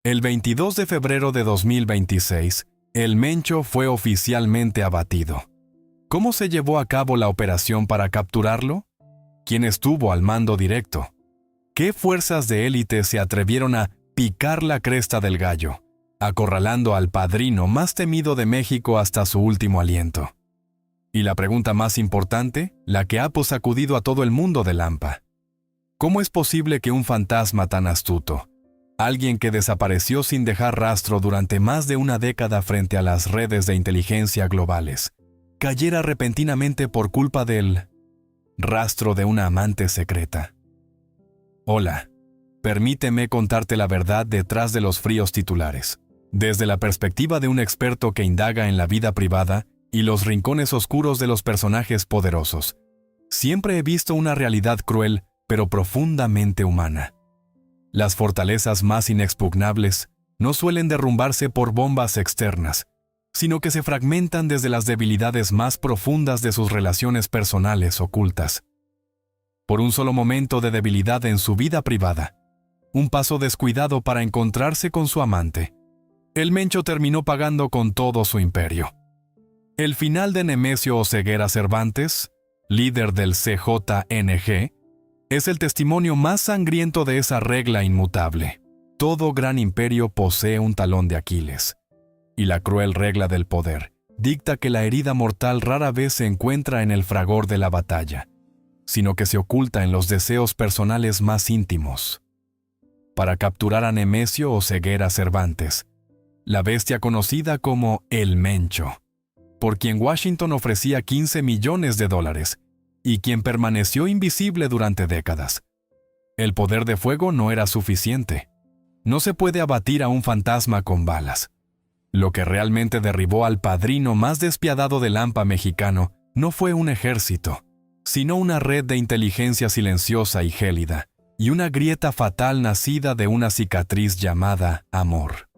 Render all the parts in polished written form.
El 22 de febrero de 2026, el Mencho fue oficialmente abatido. ¿Cómo se llevó a cabo la operación para capturarlo? ¿Quién estuvo al mando directo? ¿Qué fuerzas de élite se atrevieron a picar la cresta del gallo, acorralando al padrino más temido de México hasta su último aliento? Y la pregunta más importante, la que ha sacudido a todo el mundo de Lampa. ¿Cómo es posible que un fantasma tan astuto, alguien que desapareció sin dejar rastro durante más de una década frente a las redes de inteligencia globales, cayera repentinamente por culpa del rastro de una amante secreta? Hola, permíteme contarte la verdad detrás de los fríos titulares, desde la perspectiva de un experto que indaga en la vida privada y los rincones oscuros de los personajes poderosos. Siempre he visto una realidad cruel, pero profundamente humana. Las fortalezas más inexpugnables no suelen derrumbarse por bombas externas, sino que se fragmentan desde las debilidades más profundas de sus relaciones personales ocultas. Por un solo momento de debilidad en su vida privada, un paso descuidado para encontrarse con su amante, el Mencho terminó pagando con todo su imperio. El final de Nemesio Oseguera Cervantes, líder del CJNG, es el testimonio más sangriento de esa regla inmutable. Todo gran imperio posee un talón de Aquiles. Y la cruel regla del poder dicta que la herida mortal rara vez se encuentra en el fragor de la batalla, sino que se oculta en los deseos personales más íntimos. Para capturar a Nemesio Oseguera Cervantes, la bestia conocida como el Mencho, por quien Washington ofrecía $15 millones, y quien permaneció invisible durante décadas. El poder de fuego no era suficiente. No se puede abatir a un fantasma con balas. Lo que realmente derribó al padrino más despiadado del Lampa mexicano no fue un ejército, sino una red de inteligencia silenciosa y gélida, y una grieta fatal nacida de una cicatriz llamada amor.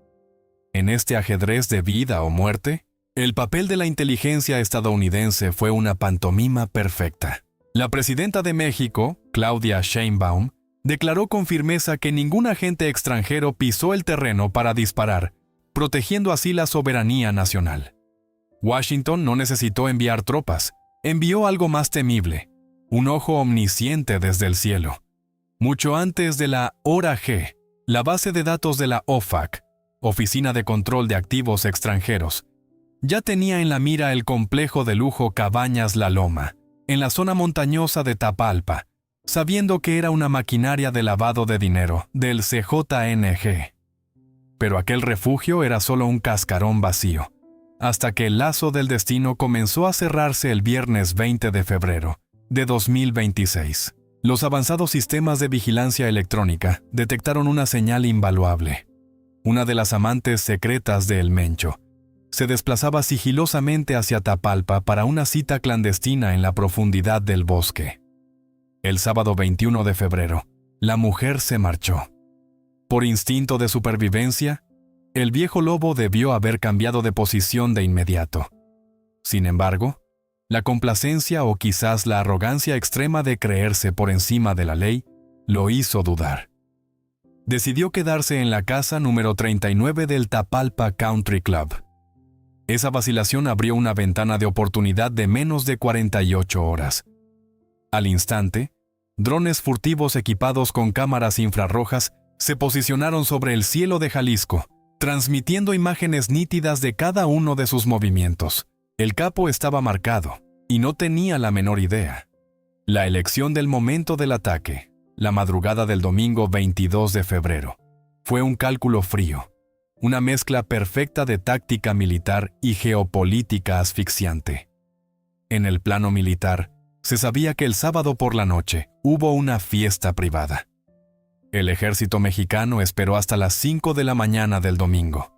En este ajedrez de vida o muerte, el papel de la inteligencia estadounidense fue una pantomima perfecta. La presidenta de México, Claudia Sheinbaum, declaró con firmeza que ningún agente extranjero pisó el terreno para disparar, protegiendo así la soberanía nacional. Washington no necesitó enviar tropas, envió algo más temible, un ojo omnisciente desde el cielo. Mucho antes de la Hora G, la base de datos de la OFAC, Oficina de Control de Activos Extranjeros, ya tenía en la mira el complejo de lujo Cabañas La Loma, en la zona montañosa de Tapalpa, sabiendo que era una maquinaria de lavado de dinero del CJNG. Pero aquel refugio era solo un cascarón vacío, hasta que el lazo del destino comenzó a cerrarse el viernes 20 de febrero de 2026. Los avanzados sistemas de vigilancia electrónica detectaron una señal invaluable. Una de las amantes secretas de El Mencho se desplazaba sigilosamente hacia Tapalpa para una cita clandestina en la profundidad del bosque. El sábado 21 de febrero, la mujer se marchó. Por instinto de supervivencia, el viejo lobo debió haber cambiado de posición de inmediato. Sin embargo, la complacencia o quizás la arrogancia extrema de creerse por encima de la ley lo hizo dudar. Decidió quedarse en la casa número 39 del Tapalpa Country Club. Esa vacilación abrió una ventana de oportunidad de menos de 48 horas. Al instante, drones furtivos equipados con cámaras infrarrojas se posicionaron sobre el cielo de Jalisco, transmitiendo imágenes nítidas de cada uno de sus movimientos. El capo estaba marcado, y no tenía la menor idea. La elección del momento del ataque, la madrugada del domingo 22 de febrero, fue un cálculo frío, una mezcla perfecta de táctica militar y geopolítica asfixiante. En el plano militar, se sabía que el sábado por la noche hubo una fiesta privada. El ejército mexicano esperó hasta las 5 de la mañana del domingo,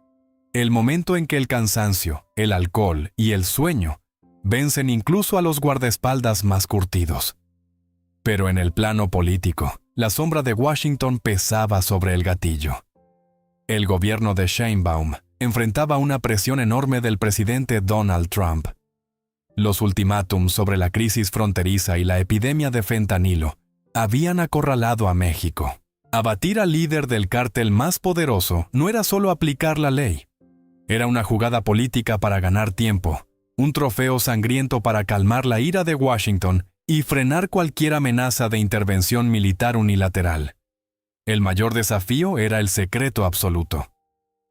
el momento en que el cansancio, el alcohol y el sueño vencen incluso a los guardaespaldas más curtidos. Pero en el plano político, la sombra de Washington pesaba sobre el gatillo. El gobierno de Sheinbaum enfrentaba una presión enorme del presidente Donald Trump. Los ultimátums sobre la crisis fronteriza y la epidemia de fentanilo habían acorralado a México. Abatir al líder del cártel más poderoso no era solo aplicar la ley. Era una jugada política para ganar tiempo, un trofeo sangriento para calmar la ira de Washington y frenar cualquier amenaza de intervención militar unilateral. El mayor desafío era el secreto absoluto.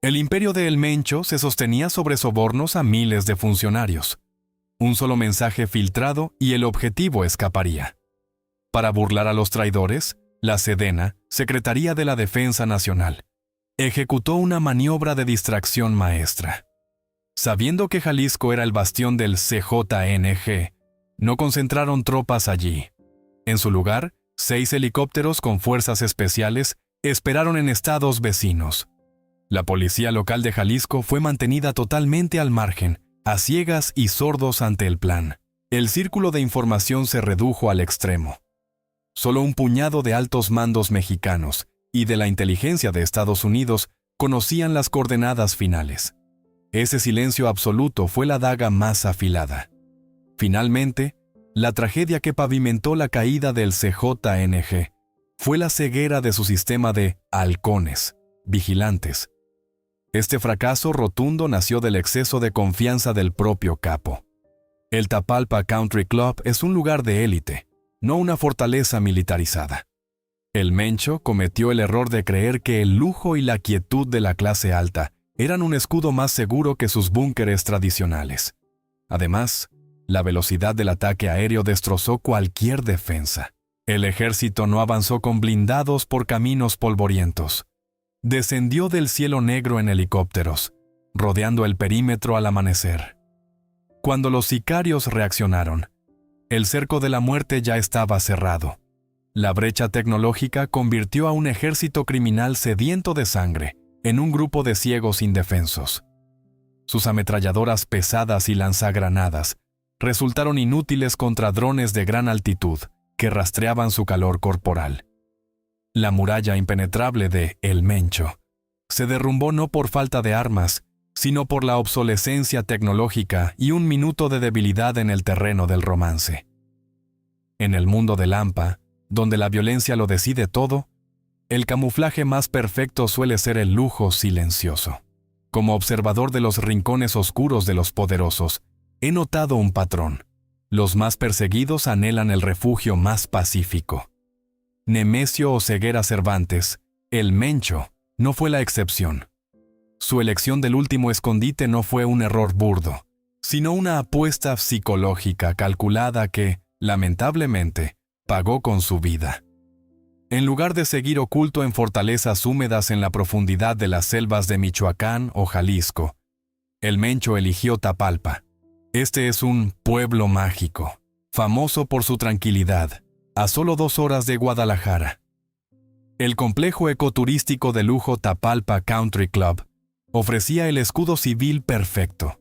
El imperio de El Mencho se sostenía sobre sobornos a miles de funcionarios. Un solo mensaje filtrado y el objetivo escaparía. Para burlar a los traidores, la Sedena, Secretaría de la Defensa Nacional, ejecutó una maniobra de distracción maestra. Sabiendo que Jalisco era el bastión del CJNG, no concentraron tropas allí. En su lugar, 6 helicópteros con fuerzas especiales esperaron en estados vecinos. La policía local de Jalisco fue mantenida totalmente al margen, a ciegas y sordos ante el plan. El círculo de información se redujo al extremo. Solo un puñado de altos mandos mexicanos y de la inteligencia de Estados Unidos conocían las coordenadas finales. Ese silencio absoluto fue la daga más afilada. Finalmente, la tragedia que pavimentó la caída del CJNG fue la ceguera de su sistema de halcones, vigilantes. Este fracaso rotundo nació del exceso de confianza del propio capo. El Tapalpa Country Club es un lugar de élite, no una fortaleza militarizada. El Mencho cometió el error de creer que el lujo y la quietud de la clase alta eran un escudo más seguro que sus búnkeres tradicionales. Además, la velocidad del ataque aéreo destrozó cualquier defensa. El ejército no avanzó con blindados por caminos polvorientos. Descendió del cielo negro en helicópteros, rodeando el perímetro al amanecer. Cuando los sicarios reaccionaron, el cerco de la muerte ya estaba cerrado. La brecha tecnológica convirtió a un ejército criminal sediento de sangre en un grupo de ciegos indefensos. Sus ametralladoras pesadas y lanzagranadas resultaron inútiles contra drones de gran altitud que rastreaban su calor corporal. La muralla impenetrable de El Mencho se derrumbó no por falta de armas, sino por la obsolescencia tecnológica y un minuto de debilidad en el terreno del romance. En el mundo de Lampa, donde la violencia lo decide todo, el camuflaje más perfecto suele ser el lujo silencioso. Como observador de los rincones oscuros de los poderosos, he notado un patrón. Los más perseguidos anhelan el refugio más pacífico. Nemesio Oseguera Cervantes, El Mencho, no fue la excepción. Su elección del último escondite no fue un error burdo, sino una apuesta psicológica calculada que, lamentablemente, pagó con su vida. En lugar de seguir oculto en fortalezas húmedas en la profundidad de las selvas de Michoacán o Jalisco, El Mencho eligió Tapalpa. Este es un pueblo mágico, famoso por su tranquilidad, a solo 2 horas de Guadalajara. El complejo ecoturístico de lujo Tapalpa Country Club ofrecía el escudo civil perfecto.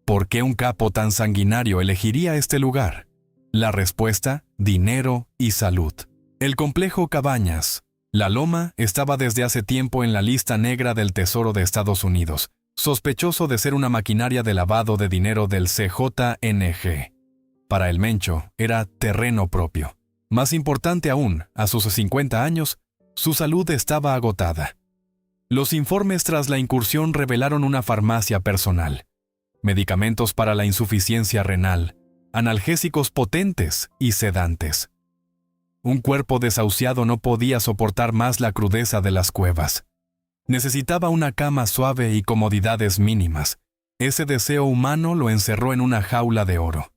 ¿Por qué un capo tan sanguinario elegiría este lugar? La respuesta: dinero y salud. El complejo Cabañas, La Loma, estaba desde hace tiempo en la lista negra del Tesoro de Estados Unidos, sospechoso de ser una maquinaria de lavado de dinero del CJNG. Para El Mencho, era terreno propio. Más importante aún, a sus 50 años, su salud estaba agotada. Los informes tras la incursión revelaron una farmacia personal, medicamentos para la insuficiencia renal, analgésicos potentes y sedantes. Un cuerpo desahuciado no podía soportar más la crudeza de las cuevas. Necesitaba una cama suave y comodidades mínimas. Ese deseo humano lo encerró en una jaula de oro.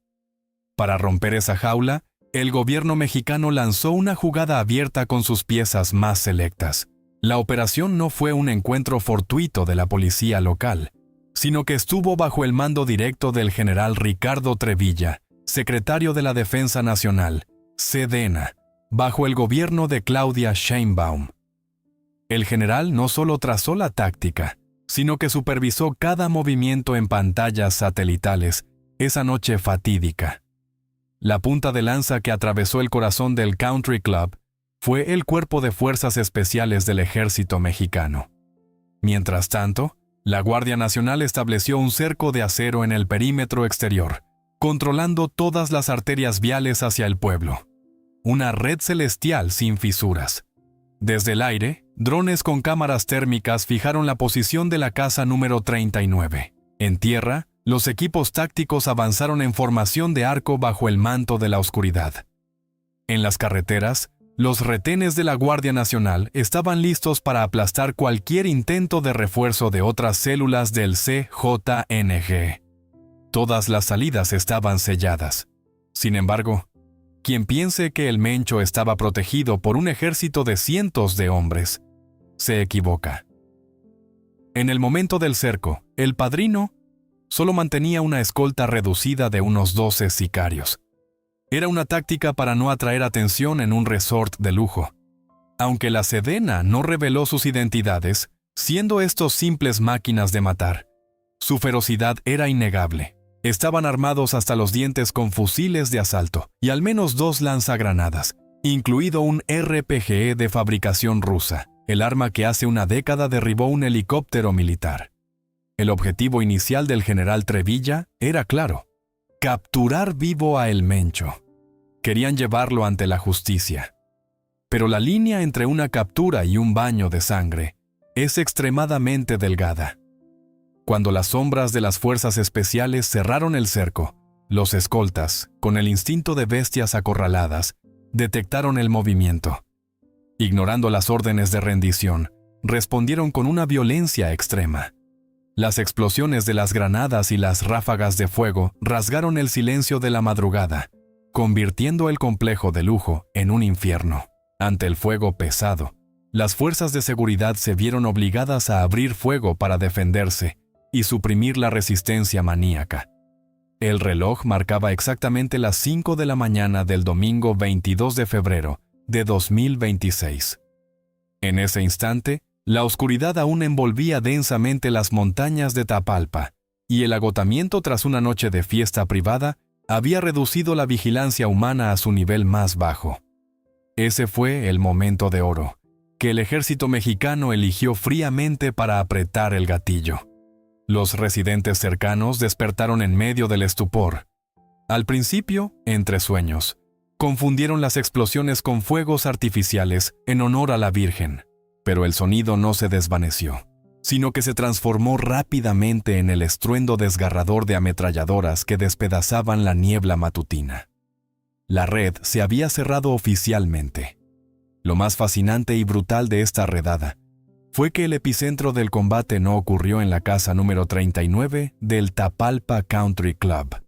Para romper esa jaula, el gobierno mexicano lanzó una jugada abierta con sus piezas más selectas. La operación no fue un encuentro fortuito de la policía local, sino que estuvo bajo el mando directo del general Ricardo Trevilla, secretario de la Defensa Nacional, Sedena, bajo el gobierno de Claudia Sheinbaum. El general no solo trazó la táctica, sino que supervisó cada movimiento en pantallas satelitales esa noche fatídica. La punta de lanza que atravesó el corazón del Country Club fue el Cuerpo de Fuerzas Especiales del Ejército Mexicano. Mientras tanto, la Guardia Nacional estableció un cerco de acero en el perímetro exterior, controlando todas las arterias viales hacia el pueblo. Una red celestial sin fisuras. Desde el aire, drones con cámaras térmicas fijaron la posición de la casa número 39. En tierra, los equipos tácticos avanzaron en formación de arco bajo el manto de la oscuridad. En las carreteras, los retenes de la Guardia Nacional estaban listos para aplastar cualquier intento de refuerzo de otras células del CJNG. Todas las salidas estaban selladas. Sin embargo, quien piense que el Mencho estaba protegido por un ejército de cientos de hombres, se equivoca. En el momento del cerco, el padrino solo mantenía una escolta reducida de unos 12 sicarios. Era una táctica para no atraer atención en un resort de lujo. Aunque la Sedena no reveló sus identidades, siendo estos simples máquinas de matar, su ferocidad era innegable. Estaban armados hasta los dientes con fusiles de asalto y al menos 2 lanzagranadas, incluido un RPG de fabricación rusa, el arma que hace una década derribó un helicóptero militar. El objetivo inicial del general Trevilla era claro: capturar vivo a El Mencho. Querían llevarlo ante la justicia. Pero la línea entre una captura y un baño de sangre es extremadamente delgada. Cuando las sombras de las fuerzas especiales cerraron el cerco, los escoltas, con el instinto de bestias acorraladas, detectaron el movimiento. Ignorando las órdenes de rendición, respondieron con una violencia extrema. Las explosiones de las granadas y las ráfagas de fuego rasgaron el silencio de la madrugada, convirtiendo el complejo de lujo en un infierno. Ante el fuego pesado, las fuerzas de seguridad se vieron obligadas a abrir fuego para defenderse y suprimir la resistencia maníaca. El reloj marcaba exactamente las 5 de la mañana del domingo 22 de febrero de 2026. En ese instante, la oscuridad aún envolvía densamente las montañas de Tapalpa, y el agotamiento tras una noche de fiesta privada había reducido la vigilancia humana a su nivel más bajo. Ese fue el momento de oro, que el ejército mexicano eligió fríamente para apretar el gatillo. Los residentes cercanos despertaron en medio del estupor. Al principio, entre sueños, confundieron las explosiones con fuegos artificiales en honor a la Virgen. Pero el sonido no se desvaneció, sino que se transformó rápidamente en el estruendo desgarrador de ametralladoras que despedazaban la niebla matutina. La red se había cerrado oficialmente. Lo más fascinante y brutal de esta redada fue que el epicentro del combate no ocurrió en la casa número 39 del Tapalpa Country Club,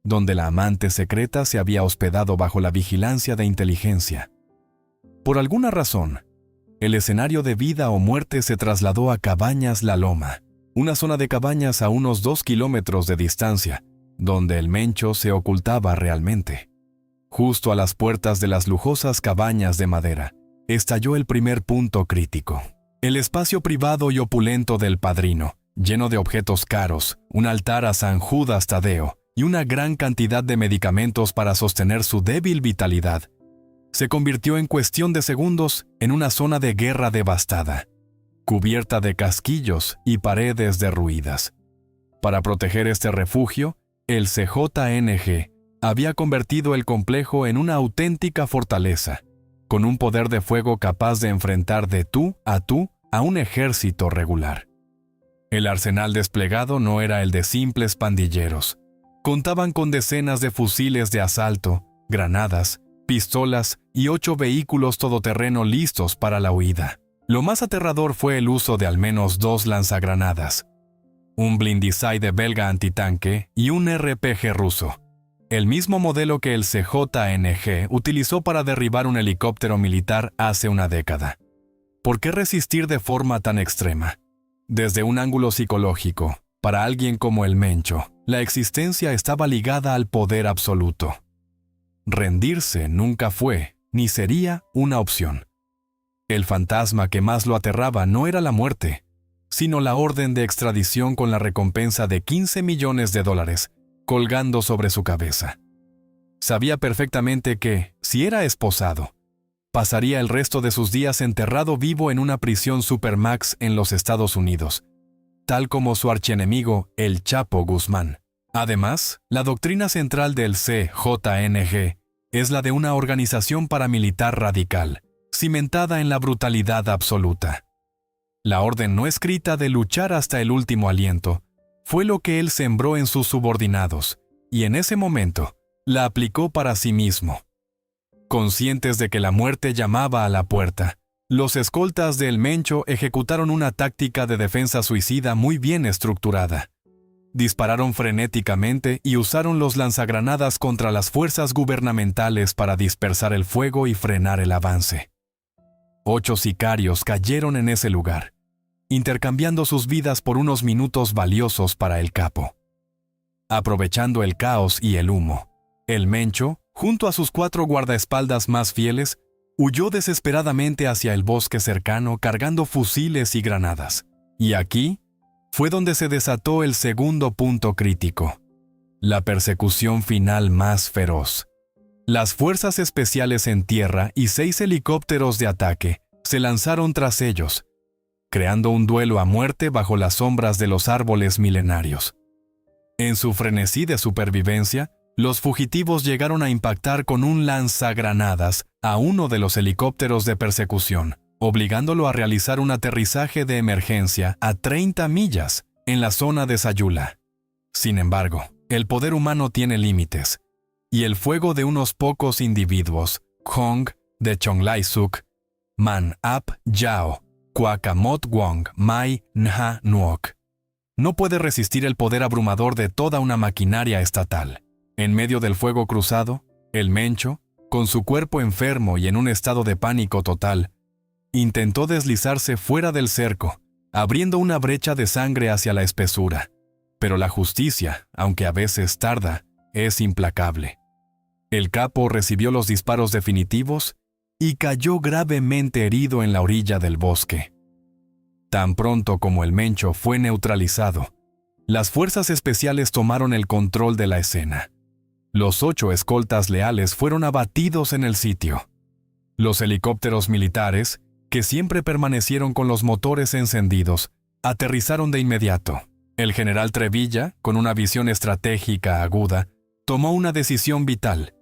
donde la amante secreta se había hospedado bajo la vigilancia de inteligencia. Por alguna razón, el escenario de vida o muerte se trasladó a Cabañas La Loma, una zona de cabañas a unos 2 kilómetros de distancia, donde el Mencho se ocultaba realmente. Justo a las puertas de las lujosas cabañas de madera, estalló el primer punto crítico. El espacio privado y opulento del padrino, lleno de objetos caros, un altar a San Judas Tadeo y una gran cantidad de medicamentos para sostener su débil vitalidad, se convirtió en cuestión de segundos en una zona de guerra devastada, cubierta de casquillos y paredes derruidas. Para proteger este refugio, el CJNG había convertido el complejo en una auténtica fortaleza, con un poder de fuego capaz de enfrentar de tú a un ejército regular. El arsenal desplegado no era el de simples pandilleros. Contaban con decenas de fusiles de asalto, granadas, pistolas y 8 vehículos todoterreno listos para la huida. Lo más aterrador fue el uso de al menos 2 lanzagranadas, un Blinderside belga antitanque y un RPG ruso, el mismo modelo que el CJNG utilizó para derribar un helicóptero militar hace una década. ¿Por qué resistir de forma tan extrema? Desde un ángulo psicológico, para alguien como el Mencho, la existencia estaba ligada al poder absoluto. Rendirse nunca fue, ni sería, una opción. El fantasma que más lo aterraba no era la muerte, sino la orden de extradición con la recompensa de $15 millones colgando sobre su cabeza. Sabía perfectamente que, si era esposado, pasaría el resto de sus días enterrado vivo en una prisión Supermax en los Estados Unidos, tal como su archienemigo, el Chapo Guzmán. Además, la doctrina central del CJNG es la de una organización paramilitar radical, cimentada en la brutalidad absoluta. La orden no escrita de luchar hasta el último aliento fue lo que él sembró en sus subordinados, y en ese momento la aplicó para sí mismo. Conscientes de que la muerte llamaba a la puerta, los escoltas del Mencho ejecutaron una táctica de defensa suicida muy bien estructurada. Dispararon frenéticamente y usaron los lanzagranadas contra las fuerzas gubernamentales para dispersar el fuego y frenar el avance. 8 sicarios cayeron en ese lugar, intercambiando sus vidas por unos minutos valiosos para el capo. Aprovechando el caos y el humo, el Mencho, junto a sus 4 guardaespaldas más fieles, huyó desesperadamente hacia el bosque cercano cargando fusiles y granadas. Y aquí fue donde se desató el segundo punto crítico: la persecución final más feroz. Las fuerzas especiales en tierra y 6 helicópteros de ataque se lanzaron tras ellos, creando un duelo a muerte bajo las sombras de los árboles milenarios. En su frenesí de supervivencia, los fugitivos llegaron a impactar con un lanzagranadas a uno de los helicópteros de persecución, obligándolo a realizar un aterrizaje de emergencia a 30 millas en la zona de Sayula. Sin embargo, el poder humano tiene límites, y el fuego de unos pocos individuos, Hong de Chonglai-suk, Man Ap Yao, Kwakamot Wong Mai Nha Nuok, no puede resistir el poder abrumador de toda una maquinaria estatal. En medio del fuego cruzado, el Mencho, con su cuerpo enfermo y en un estado de pánico total, intentó deslizarse fuera del cerco, abriendo una brecha de sangre hacia la espesura. Pero la justicia, aunque a veces tarda, es implacable. El capo recibió los disparos definitivos y cayó gravemente herido en la orilla del bosque. Tan pronto como el Mencho fue neutralizado, las fuerzas especiales tomaron el control de la escena. Los 8 escoltas leales fueron abatidos en el sitio. Los helicópteros militares, que siempre permanecieron con los motores encendidos, aterrizaron de inmediato. El general Trevilla, con una visión estratégica aguda, tomó una decisión vital.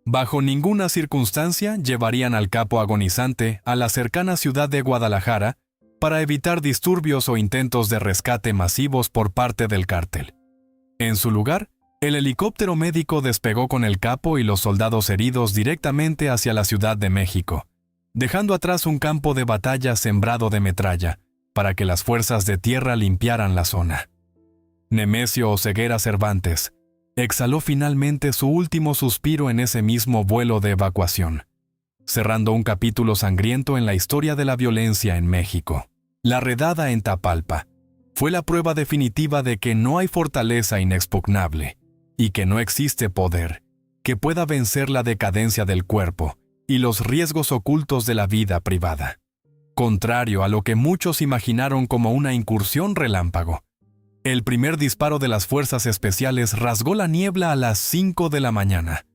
Bajo ninguna circunstancia llevarían al capo agonizante a la cercana ciudad de Guadalajara para evitar disturbios o intentos de rescate masivos por parte del cártel. En su lugar, el helicóptero médico despegó con el capo y los soldados heridos directamente hacia la Ciudad de México, dejando atrás un campo de batalla sembrado de metralla, para que las fuerzas de tierra limpiaran la zona. Nemesio Oseguera Cervantes exhaló finalmente su último suspiro en ese mismo vuelo de evacuación, cerrando un capítulo sangriento en la historia de la violencia en México. La redada en Tapalpa fue la prueba definitiva de que no hay fortaleza inexpugnable y que no existe poder que pueda vencer la decadencia del cuerpo y los riesgos ocultos de la vida privada. Contrario a lo que muchos imaginaron como una incursión relámpago, el primer disparo de las fuerzas especiales rasgó la niebla a las 5 de la mañana,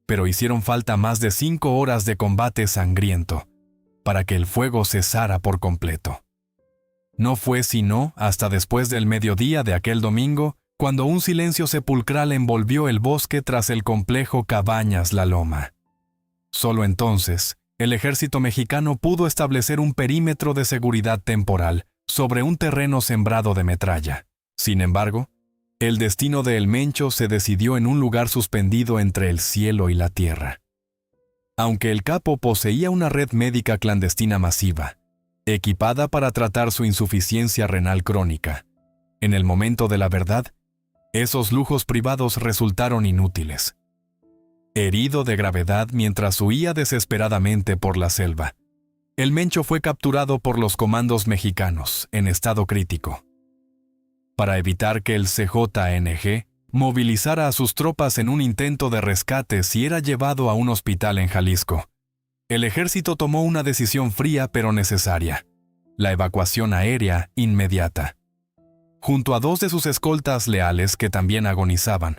pero hicieron falta más de 5 horas de combate sangriento para que el fuego cesara por completo. No fue sino hasta después del mediodía de aquel domingo cuando un silencio sepulcral envolvió el bosque tras el complejo Cabañas La Loma. Solo entonces, el ejército mexicano pudo establecer un perímetro de seguridad temporal sobre un terreno sembrado de metralla. Sin embargo, el destino de El Mencho se decidió en un lugar suspendido entre el cielo y la tierra. Aunque el capo poseía una red médica clandestina masiva, equipada para tratar su insuficiencia renal crónica, en el momento de la verdad, esos lujos privados resultaron inútiles. Herido de gravedad mientras huía desesperadamente por la selva, el Mencho fue capturado por los comandos mexicanos en estado crítico. Para evitar que el CJNG movilizara a sus tropas en un intento de rescate si era llevado a un hospital en Jalisco, el ejército tomó una decisión fría pero necesaria: la evacuación aérea inmediata. Junto a 2 de sus escoltas leales que también agonizaban,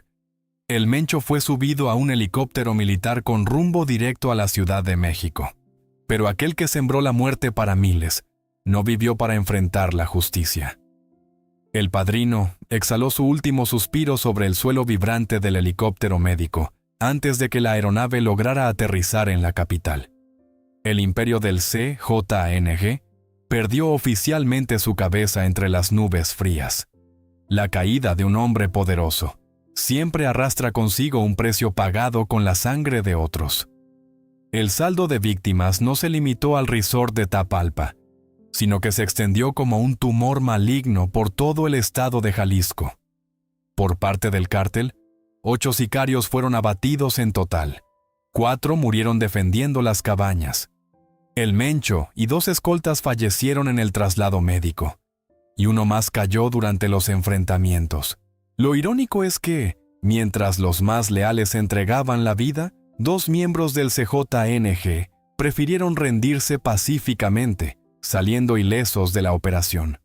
el Mencho fue subido a un helicóptero militar con rumbo directo a la Ciudad de México. Pero aquel que sembró la muerte para miles no vivió para enfrentar la justicia. El padrino exhaló su último suspiro sobre el suelo vibrante del helicóptero médico antes de que la aeronave lograra aterrizar en la capital. El imperio del CJNG perdió oficialmente su cabeza entre las nubes frías. La caída de un hombre poderoso siempre arrastra consigo un precio pagado con la sangre de otros. El saldo de víctimas no se limitó al resort de Tapalpa, sino que se extendió como un tumor maligno por todo el estado de Jalisco. Por parte del cártel, 8 sicarios fueron abatidos en total. 4 murieron defendiendo las cabañas. El Mencho y 2 escoltas fallecieron en el traslado médico, y uno más cayó durante los enfrentamientos. Lo irónico es que, mientras los más leales entregaban la vida, 2 miembros del CJNG prefirieron rendirse pacíficamente, saliendo ilesos de la operación.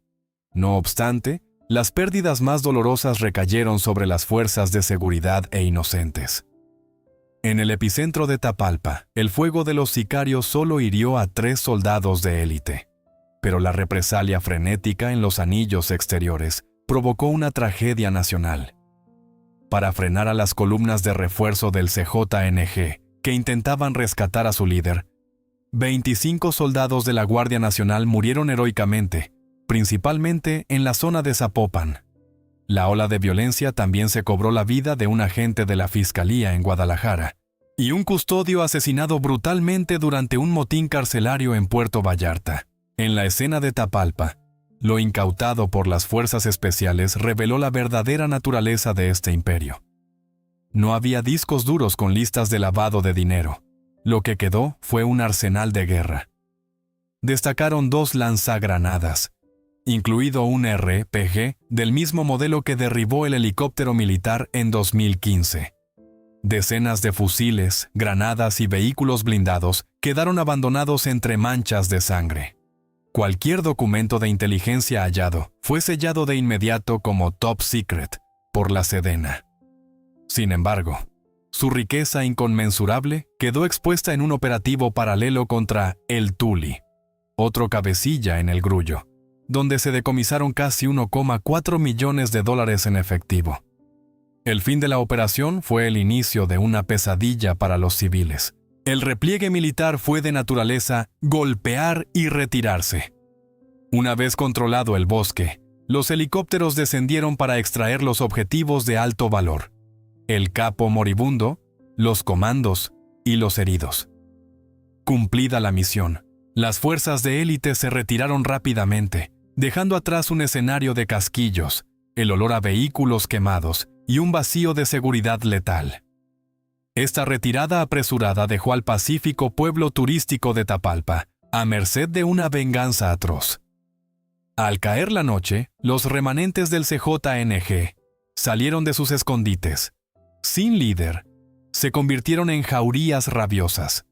No obstante, las pérdidas más dolorosas recayeron sobre las fuerzas de seguridad e inocentes. En el epicentro de Tapalpa, el fuego de los sicarios solo hirió a 3 soldados de élite, pero la represalia frenética en los anillos exteriores provocó una tragedia nacional. Para frenar a las columnas de refuerzo del CJNG, que intentaban rescatar a su líder, 25 soldados de la Guardia Nacional murieron heroicamente, principalmente en la zona de Zapopan. La ola de violencia también se cobró la vida de un agente de la Fiscalía en Guadalajara y un custodio asesinado brutalmente durante un motín carcelario en Puerto Vallarta. En la escena de Tapalpa, lo incautado por las fuerzas especiales reveló la verdadera naturaleza de este imperio. No había discos duros con listas de lavado de dinero. Lo que quedó fue un arsenal de guerra. Destacaron 2 lanzagranadas, incluido un RPG del mismo modelo que derribó el helicóptero militar en 2015. Decenas de fusiles, granadas y vehículos blindados quedaron abandonados entre manchas de sangre. Cualquier documento de inteligencia hallado fue sellado de inmediato como Top Secret por la Sedena. Sin embargo, su riqueza inconmensurable quedó expuesta en un operativo paralelo contra el Tuli, otro cabecilla en el Grullo, donde se decomisaron casi 1,4 millones de dólares en efectivo. El fin de la operación fue el inicio de una pesadilla para los civiles. El repliegue militar fue de naturaleza golpear y retirarse. Una vez controlado el bosque, los helicópteros descendieron para extraer los objetivos de alto valor: el capo moribundo, los comandos y los heridos. Cumplida la misión, las fuerzas de élite se retiraron rápidamente, dejando atrás un escenario de casquillos, el olor a vehículos quemados y un vacío de seguridad letal. Esta retirada apresurada dejó al pacífico pueblo turístico de Tapalpa a merced de una venganza atroz. Al caer la noche, los remanentes del CJNG salieron de sus escondites. Sin líder, se convirtieron en jaurías rabiosas.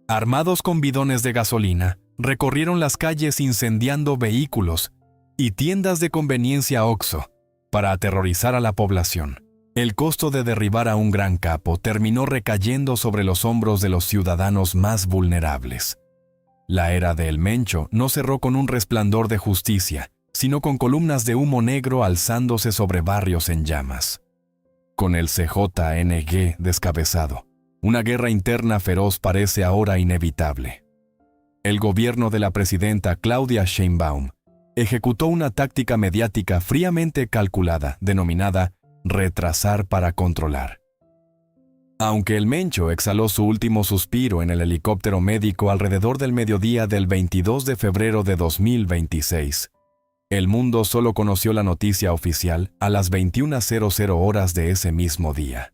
Armados con bidones de gasolina, recorrieron las calles incendiando vehículos y tiendas de conveniencia Oxxo para aterrorizar a la población. El costo de derribar a un gran capo terminó recayendo sobre los hombros de los ciudadanos más vulnerables. La era de El Mencho no cerró con un resplandor de justicia, sino con columnas de humo negro alzándose sobre barrios en llamas. Con el CJNG descabezado, una guerra interna feroz parece ahora inevitable. El gobierno de la presidenta Claudia Sheinbaum ejecutó una táctica mediática fríamente calculada, denominada retrasar para controlar. Aunque el Mencho exhaló su último suspiro en el helicóptero médico alrededor del mediodía del 22 de febrero de 2026, el mundo solo conoció la noticia oficial a las 21:00 horas de ese mismo día.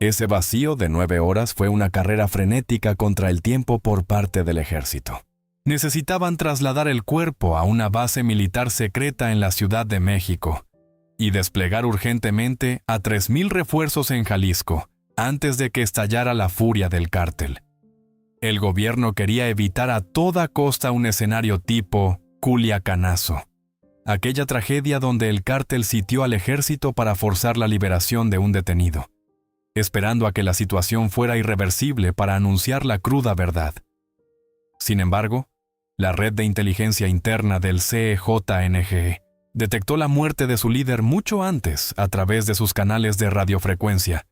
Ese vacío de 9 horas fue una carrera frenética contra el tiempo por parte del ejército. Necesitaban trasladar el cuerpo a una base militar secreta en la Ciudad de México y desplegar urgentemente a 3,000 refuerzos en Jalisco antes de que estallara la furia del cártel. El gobierno quería evitar a toda costa un escenario tipo Culiacanazo, aquella tragedia donde el cártel sitió al ejército para forzar la liberación de un detenido, esperando a que la situación fuera irreversible para anunciar la cruda verdad. Sin embargo, la red de inteligencia interna del CJNG detectó la muerte de su líder mucho antes a través de sus canales de radiofrecuencia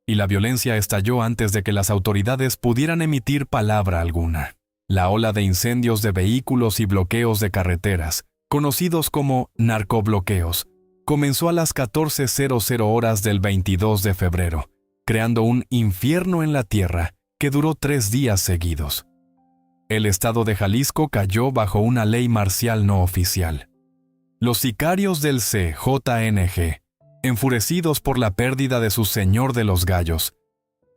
y la violencia estalló antes de que las autoridades pudieran emitir palabra alguna. La ola de incendios de vehículos y bloqueos de carreteras, conocidos como narcobloqueos, comenzó a las 14:00 horas del 22 de febrero, creando un infierno en la tierra que duró 3 días seguidos. El estado de Jalisco cayó bajo una ley marcial no oficial. Los sicarios del CJNG, enfurecidos por la pérdida de su señor de los gallos,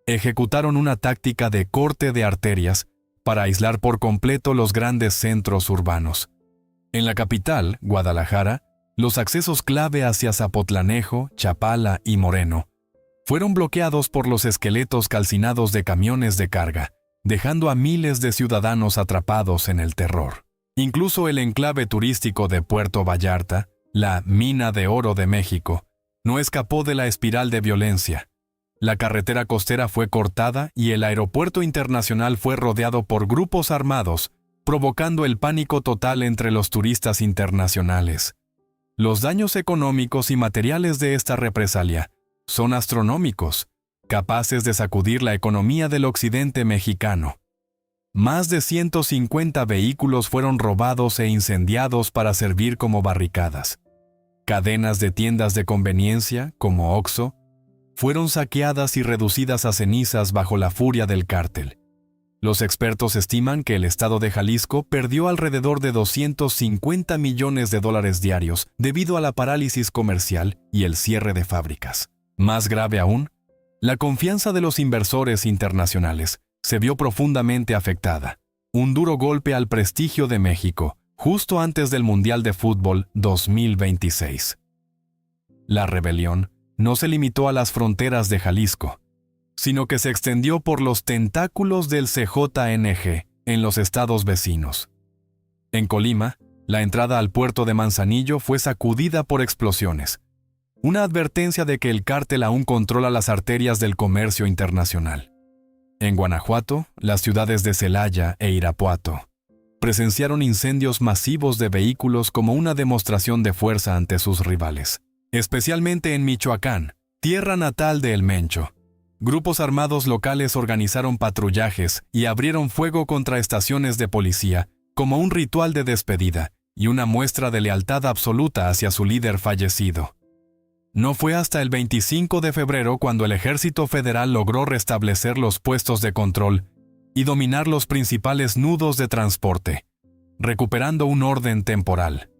ejecutaron una táctica de corte de arterias para aislar por completo los grandes centros urbanos. En la capital, Guadalajara, los accesos clave hacia Zapotlanejo, Chapala y Moreno fueron bloqueados por los esqueletos calcinados de camiones de carga, dejando a miles de ciudadanos atrapados en el terror. Incluso el enclave turístico de Puerto Vallarta, la mina de oro de México, no escapó de la espiral de violencia. La carretera costera fue cortada y el aeropuerto internacional fue rodeado por grupos armados, provocando el pánico total entre los turistas internacionales. Los daños económicos y materiales de esta represalia son astronómicos, capaces de sacudir la economía del occidente mexicano. Más de 150 vehículos fueron robados e incendiados para servir como barricadas. Cadenas de tiendas de conveniencia, como Oxxo, fueron saqueadas y reducidas a cenizas bajo la furia del cártel. Los expertos estiman que el estado de Jalisco perdió alrededor de $250 millones diarios debido a la parálisis comercial y el cierre de fábricas. Más grave aún, la confianza de los inversores internacionales se vio profundamente afectada. Un duro golpe al prestigio de México, justo antes del Mundial de Fútbol 2026. La rebelión no se limitó a las fronteras de Jalisco, sino que se extendió por los tentáculos del CJNG en los estados vecinos. En Colima, la entrada al puerto de Manzanillo fue sacudida por explosiones, una advertencia de que el cártel aún controla las arterias del comercio internacional. En Guanajuato, las ciudades de Celaya e Irapuato presenciaron incendios masivos de vehículos como una demostración de fuerza ante sus rivales. Especialmente en Michoacán, tierra natal de El Mencho, grupos armados locales organizaron patrullajes y abrieron fuego contra estaciones de policía como un ritual de despedida y una muestra de lealtad absoluta hacia su líder fallecido. No fue hasta el 25 de febrero cuando el Ejército Federal logró restablecer los puestos de control y dominar los principales nudos de transporte, recuperando un orden temporal.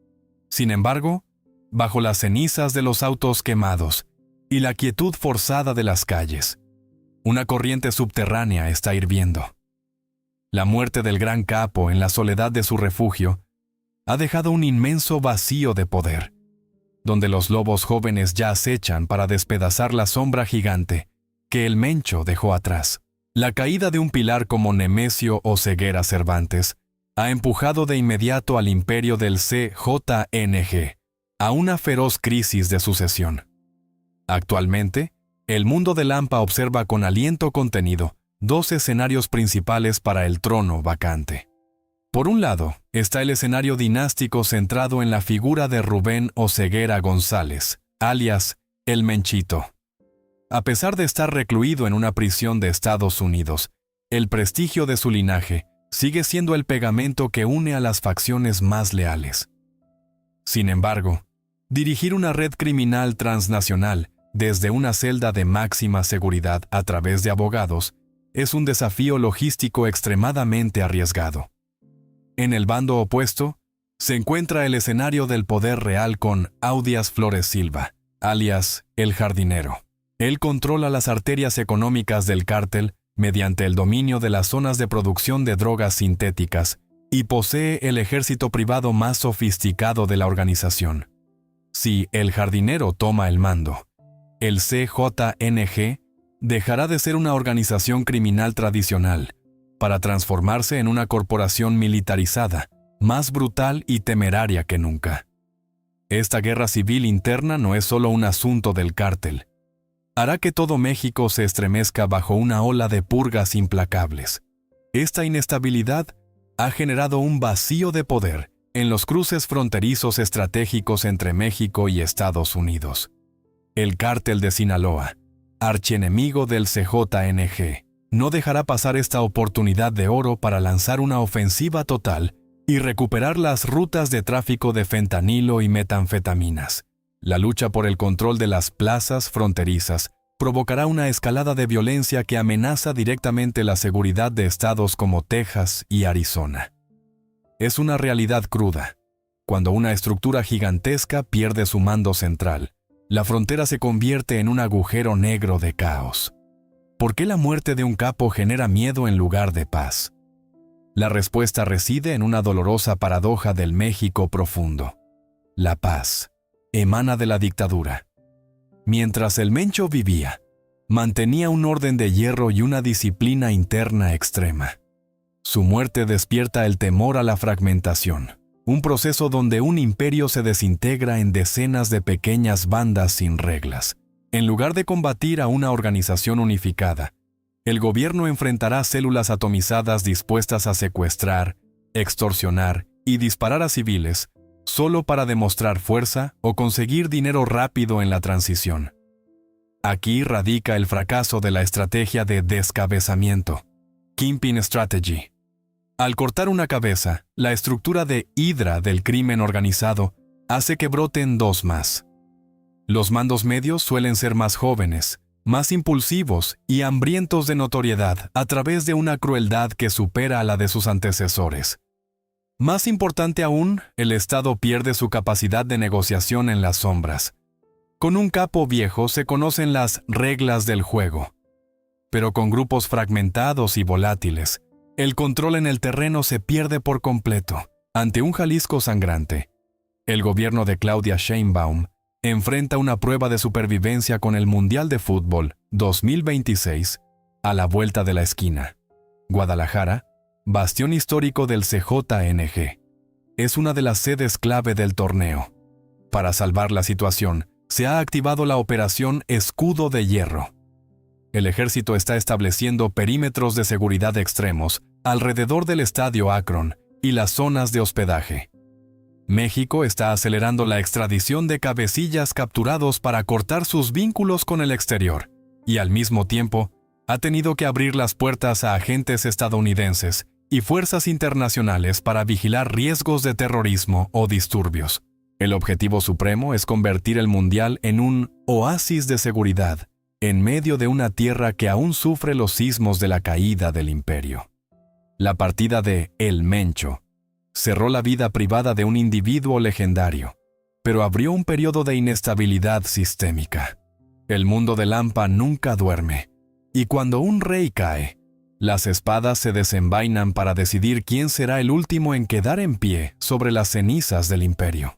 Sin embargo, bajo las cenizas de los autos quemados y la quietud forzada de las calles, una corriente subterránea está hirviendo. La muerte del gran capo en la soledad de su refugio ha dejado un inmenso vacío de poder, donde los lobos jóvenes ya acechan para despedazar la sombra gigante que el Mencho dejó atrás. La caída de un pilar como Nemesio o Ceguera Cervantes ha empujado de inmediato al imperio del CJNG a una feroz crisis de sucesión. Actualmente, el mundo de Lampa observa con aliento contenido 2 escenarios principales para el trono vacante. Por un lado, está el escenario dinástico centrado en la figura de Rubén Oceguera González, alias El Menchito. A pesar de estar recluido en una prisión de Estados Unidos, el prestigio de su linaje sigue siendo el pegamento que une a las facciones más leales. Sin embargo, dirigir una red criminal transnacional desde una celda de máxima seguridad a través de abogados es un desafío logístico extremadamente arriesgado. En el bando opuesto, se encuentra el escenario del poder real con Audias Flores Silva, alias El Jardinero. Él controla las arterias económicas del cártel mediante el dominio de las zonas de producción de drogas sintéticas y posee el ejército privado más sofisticado de la organización. Si El Jardinero toma el mando, el CJNG dejará de ser una organización criminal tradicional para transformarse en una corporación militarizada, más brutal y temeraria que nunca. Esta guerra civil interna no es solo un asunto del cártel. Hará que todo México se estremezca bajo una ola de purgas implacables. Esta inestabilidad ha generado un vacío de poder en los cruces fronterizos estratégicos entre México y Estados Unidos. El cártel de Sinaloa, archienemigo del CJNG, no dejará pasar esta oportunidad de oro para lanzar una ofensiva total y recuperar las rutas de tráfico de fentanilo y metanfetaminas. La lucha por el control de las plazas fronterizas provocará una escalada de violencia que amenaza directamente la seguridad de estados como Texas y Arizona. Es una realidad cruda. Cuando una estructura gigantesca pierde su mando central, la frontera se convierte en un agujero negro de caos. ¿Por qué la muerte de un capo genera miedo en lugar de paz? La respuesta reside en una dolorosa paradoja del México profundo. La paz emana de la dictadura. Mientras el Mencho vivía, mantenía un orden de hierro y una disciplina interna extrema. Su muerte despierta el temor a la fragmentación, un proceso donde un imperio se desintegra en decenas de pequeñas bandas sin reglas. En lugar de combatir a una organización unificada, el gobierno enfrentará células atomizadas dispuestas a secuestrar, extorsionar y disparar a civiles, solo para demostrar fuerza o conseguir dinero rápido en la transición. Aquí radica el fracaso de la estrategia de descabezamiento, Kingpin Strategy. Al cortar una cabeza, la estructura de hidra del crimen organizado hace que broten dos más. Los mandos medios suelen ser más jóvenes, más impulsivos y hambrientos de notoriedad a través de una crueldad que supera a la de sus antecesores. Más importante aún, el Estado pierde su capacidad de negociación en las sombras. Con un capo viejo se conocen las reglas del juego. Pero con grupos fragmentados y volátiles, el control en el terreno se pierde por completo. Ante un Jalisco sangrante, el gobierno de Claudia Sheinbaum enfrenta una prueba de supervivencia con el Mundial de Fútbol 2026 a la vuelta de la esquina. Guadalajara, bastión histórico del CJNG, es una de las sedes clave del torneo. Para salvar la situación, se ha activado la operación Escudo de Hierro. El ejército está estableciendo perímetros de seguridad extremos alrededor del Estadio Akron y las zonas de hospedaje. México está acelerando la extradición de cabecillas capturados para cortar sus vínculos con el exterior, y al mismo tiempo, ha tenido que abrir las puertas a agentes estadounidenses y fuerzas internacionales para vigilar riesgos de terrorismo o disturbios. El objetivo supremo es convertir el Mundial en un oasis de seguridad en medio de una tierra que aún sufre los sismos de la caída del imperio. La partida de El Mencho cerró la vida privada de un individuo legendario, pero abrió un periodo de inestabilidad sistémica. El mundo de Lampa nunca duerme, y cuando un rey cae, las espadas se desenvainan para decidir quién será el último en quedar en pie sobre las cenizas del imperio.